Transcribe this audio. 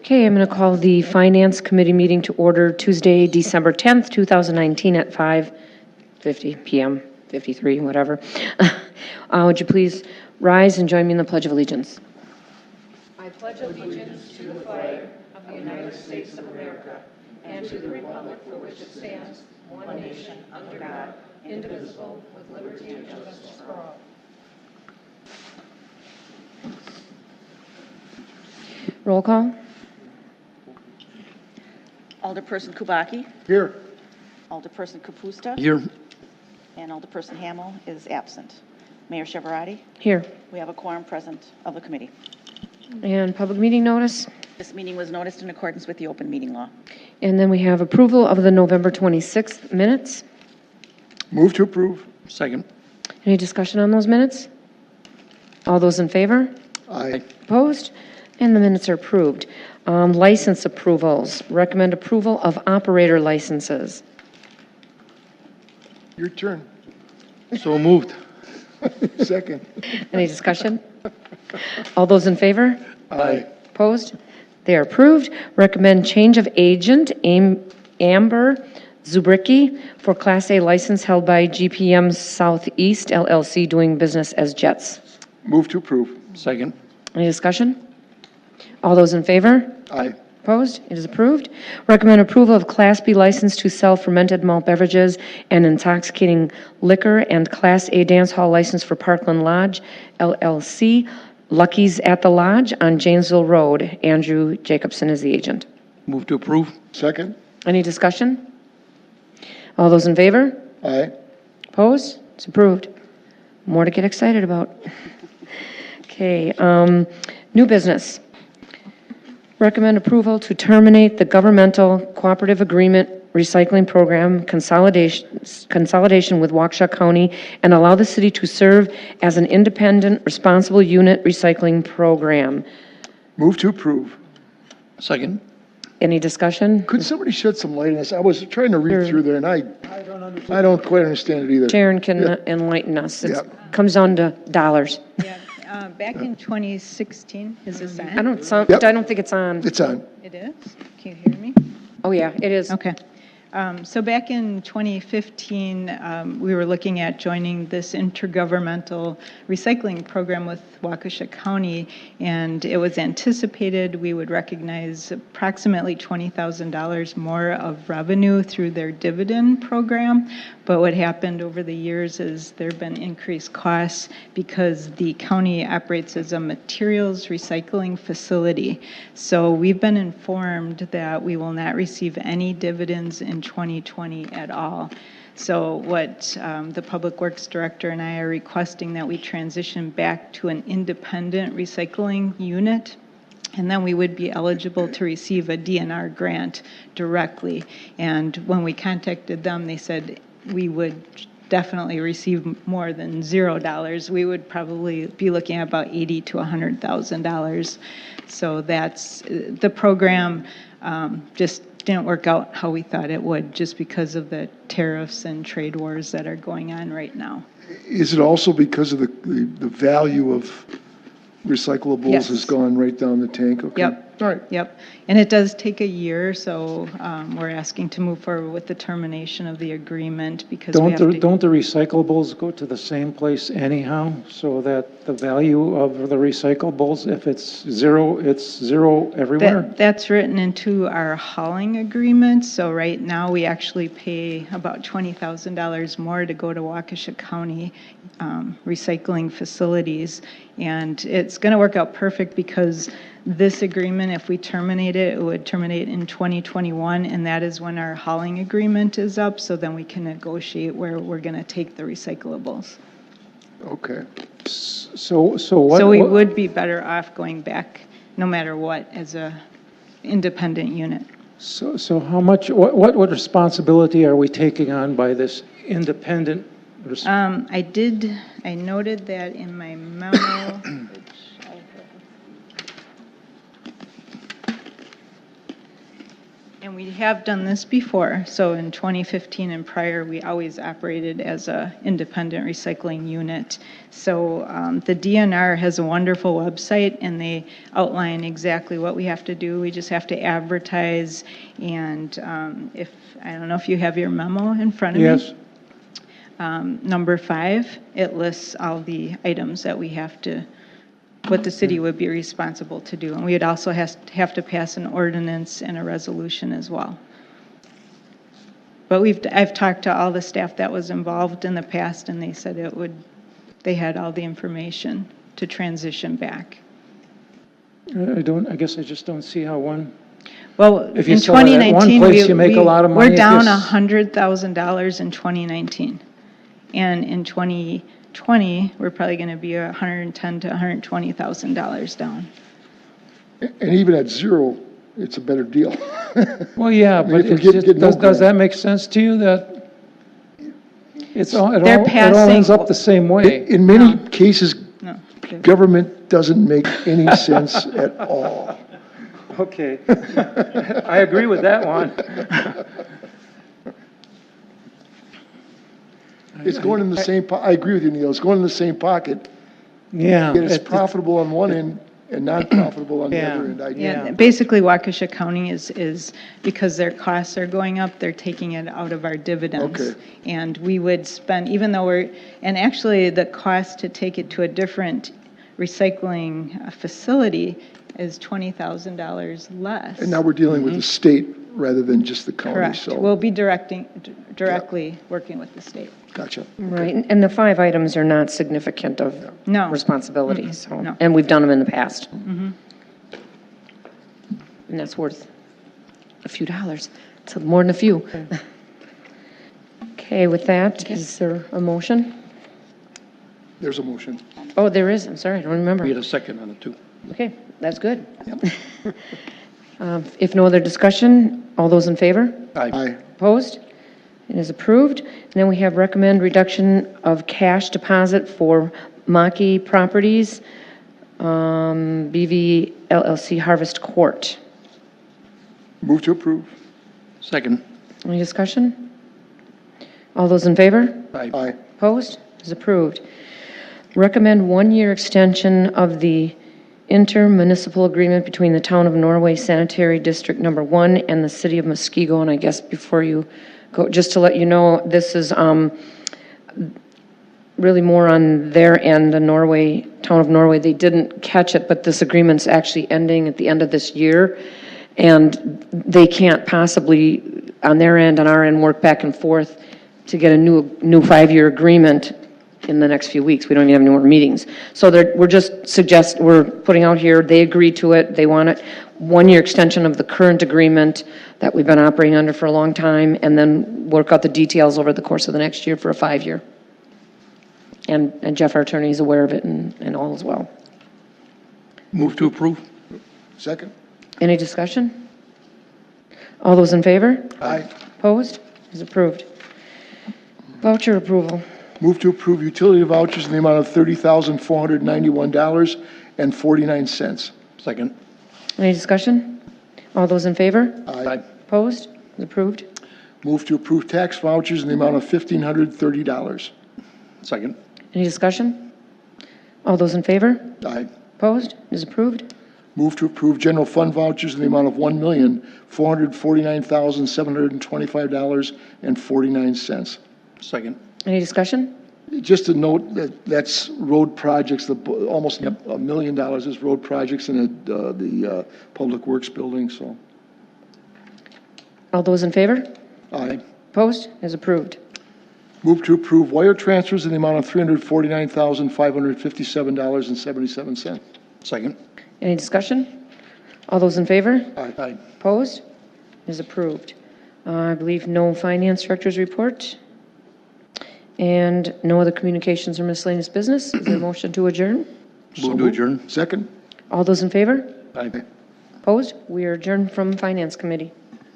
Okay, I'm going to call the Finance Committee meeting to order Tuesday, December 10th, 2019 at 5:50 p.m., 53, whatever. Would you please rise and join me in the Pledge of Allegiance? I pledge allegiance to the flag of the United States of America and to the republic for which it stands, one nation, under God, indivisible, with liberty and justice for all. Roll call. Alderperson Kubaki. Here. Alderperson Kapusta. Here. And Alderperson Hamel is absent. Mayor Cheverati. Here. We have a quorum present of the committee. And public meeting notice. This meeting was noticed in accordance with the open meeting law. And then we have approval of the November 26th minutes. Move to approve. Second. Any discussion on those minutes? All those in favor? Aye. Opposed? And the minutes are approved. License approvals. Recommend approval of operator licenses. Your turn. So moved. Second. Any discussion? All those in favor? Aye. Opposed? They are approved. Recommend change of agent, Amber Zubricki, for Class A license held by GPM Southeast LLC, doing business as Jets. Move to approve. Second. Any discussion? All those in favor? Aye. Opposed? It is approved. Recommend approval of Class B license to sell fermented malt beverages and intoxicating liquor and Class A dance hall license for Parkland Lodge LLC, Lucky's at the Lodge on Janesville Road. Andrew Jacobson is the agent. Move to approve. Second. Any discussion? All those in favor? Aye. Opposed? It's approved. More to get excited about. Okay, new business. Recommend approval to terminate the governmental cooperative agreement recycling program consolidation with Waukesha County and allow the city to serve as an independent, responsible unit recycling program. Move to approve. Second. Any discussion? Could somebody shed some light on this? I was trying to read through there and I don't quite understand it either. Sharon can enlighten us. It Yeah. comes down to dollars. Yeah, back in 2016, is this on? I don't think it's on. It's on. It is? Can you hear me? Oh, yeah, it is. Okay. So back in 2015, we were looking at joining this intergovernmental recycling program with Waukesha County, and it was anticipated we would recognize approximately $20,000 more of revenue through their dividend program. But what happened over the years is there have been increased costs because the county operates as a materials recycling facility. So we've been informed that we will not receive any dividends in 2020 at all. So what the Public Works Director and I are requesting that we transition back to an independent recycling unit, and then we would be eligible to receive a DNR grant directly. And when we contacted them, they said we would definitely receive more than $0. We would probably be looking at about $80,000 to $100,000. So that's the program. Just didn't work out how we thought it would, just because of the tariffs and trade wars that are going on right now. Is it also because of the value of recyclables Yes. has gone right down the tank? Okay. Yep. All right. Yep. And it does take a year, so we're asking to move forward with the termination of the agreement because we have to... Don't the recyclables go to the same place anyhow, so that the value of the recyclables, if it's zero everywhere? That's written into our hauling agreement. So right now, we actually pay about $20,000 more to go to Waukesha County recycling facilities. And it's going to work out perfect because this agreement, if we terminate it, it would terminate in 2021, and that is when our hauling agreement is up. So then we can negotiate where we're going to take the recyclables. Okay. So what? So we would be better off going back no matter what as a independent unit. So how much? What responsibility are we taking on by this independent? I noted that in my memo, which I have. And we have done this before. So in 2015 and prior, we always operated as a independent recycling unit. So the DNR has a wonderful website, and they outline exactly what we have to do. We just have to advertise. And I don't know if you have your memo in front of me. Yes. Number 5, it lists all the items that we have to, what the city would be responsible to do. And we would also have to pass an ordinance and a resolution as well. But I've talked to all the staff that was involved in the past, and they said they had all the information to transition back. I guess I just don't see how one, Well, If you in sell it at one 2019, place, you make a lot of money. we're If down you $100,000 in 2019. And in 2020, we're probably going to be $110,000 to $120,000 down. And even at zero, it's a better deal. well, yeah, mean, but if we it's get just, no does grant. that make sense to you that it all ends passing- up the same way? In many cases, No. government doesn't make any sense at all. Okay. I agree with that one. It's going in the same, I agree with you, Neil, it's going in the same pocket, Yeah. yet it's it- profitable on one end and non-profitable on the Yeah. other end. Yeah, basically Waukesha County is, because their costs are going up, they're taking it out of our dividends. Okay. And we would spend, even though and actually the cost to take it to a different recycling facility is $20,000 less. And now we're dealing with the state rather than just the county, Correct. so. We'll be directly working with the state. Gotcha. Right, and the 5 items are not significant of No. responsibility, so. No. And we've done them in the past. And that's worth a few dollars. It's more than a few. Okay, with that, is there a motion? There's a motion. Oh, there is, I'm sorry, I don't remember. We had a second on it, too. Okay, that's good. If no other discussion, all those in favor? Aye. Opposed? It is approved. And then we have recommend reduction of cash deposit for Maki Properties, BV LLC Harvest Court. Move to approve. Second. Any discussion? All those in favor? Aye. Opposed? It is approved. Recommend one-year extension of the intermunicipal agreement between the Town of Norway Sanitary District Number 1 and the City of Muskego. And I guess before you go, just to let you know, this is really more on their end, the Town of Norway. They didn't catch it, but this agreement's actually ending at the end of this year. And they can't possibly, on their end, on our end, work back and forth to get a new 5-year agreement in the next few weeks. We don't even have any more meetings. So we're putting out here, they agreed to it, they want it, 1-year extension of the current agreement that we've been operating under for a long time, and then work out the details over the course of the next year for a 5-year. And Jeff, our attorney, is aware of it and all as well. Move to approve. Second? Any discussion? All those in favor? Aye. Opposed? Is approved. Voucher approval. Move to approve utility vouchers in the amount of $30,491.49. Second. Any discussion? All those in favor? Aye. Opposed? Is approved. Move to approve tax vouchers in the amount of $1,530. Second. Any discussion? All those in favor? Aye. Opposed? Is approved. Move to approve general fund vouchers in the amount of $1,449,725.49. Second. Any discussion? Just to note that that's road projects, almost $1 million is road projects in the Public Works building, so. All those in favor? Aye. Opposed? Is approved. Move to approve wire transfers in the amount of $349,557.77. Second. Any discussion? All those in favor? Aye. Opposed? Is approved. I believe no finance director's report. And no other communications or miscellaneous business. Is there a motion to adjourn? Move to adjourn. Second? All those in favor? Aye. Opposed? We are adjourned from Finance Committee.